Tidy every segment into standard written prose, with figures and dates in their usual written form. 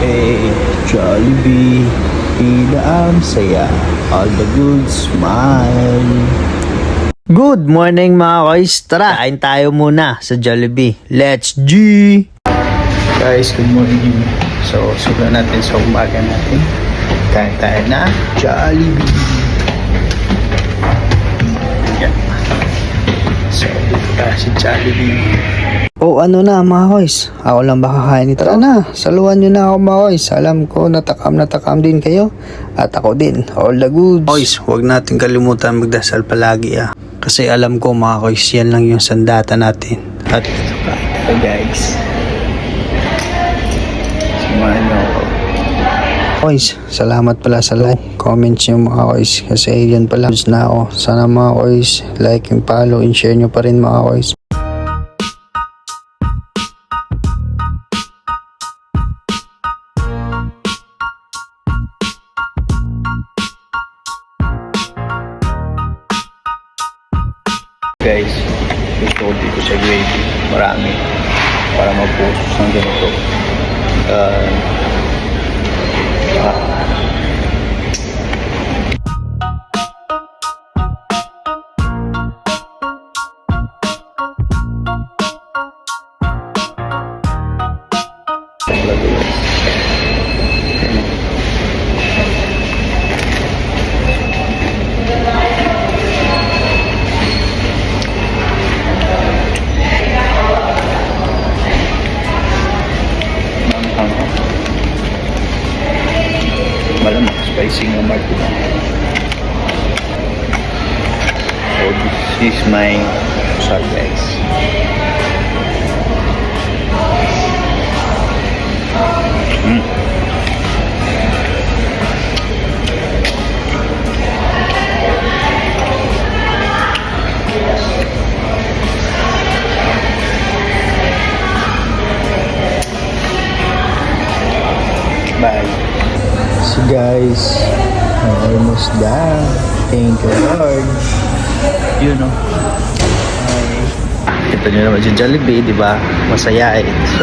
Hey, Jollibee, tila ang saya, all the good smile. Good morning mga koys. Tara, kain tayo muna sa Jollibee. Let's G! Guys, good morning. So, sugan natin sa umaga natin. Kain tayo na Jollibee. Yeah. So, dito tayo sa Jollibee. O ano na mga koys, ako lang ba kakain nito? Tara na, saluhan nyo na ako mga koys. Alam ko natakam din kayo. At ako din, all the goods. Koys, huwag natin kalimutan magdasal palagi Kasi alam ko mga koys, yan lang yung sandata natin. At ito guys. Sumahan nyo ako. Koys, salamat pala sa like, comments nyo mga koys. Kasi yan pala, na ako. Sana mga koys, like and follow and share nyo pa rin mga koys. Guys, gusto ko dito sa gravy marami para mapusos ng ganito. Malamang spicy ng market. So this is my salt guys. Bye. So guys, I'm almost done. Thank you Lord. You know, kita nyo naman si Jollibee, di ba? Masaya So,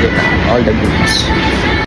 yeah, all the goods.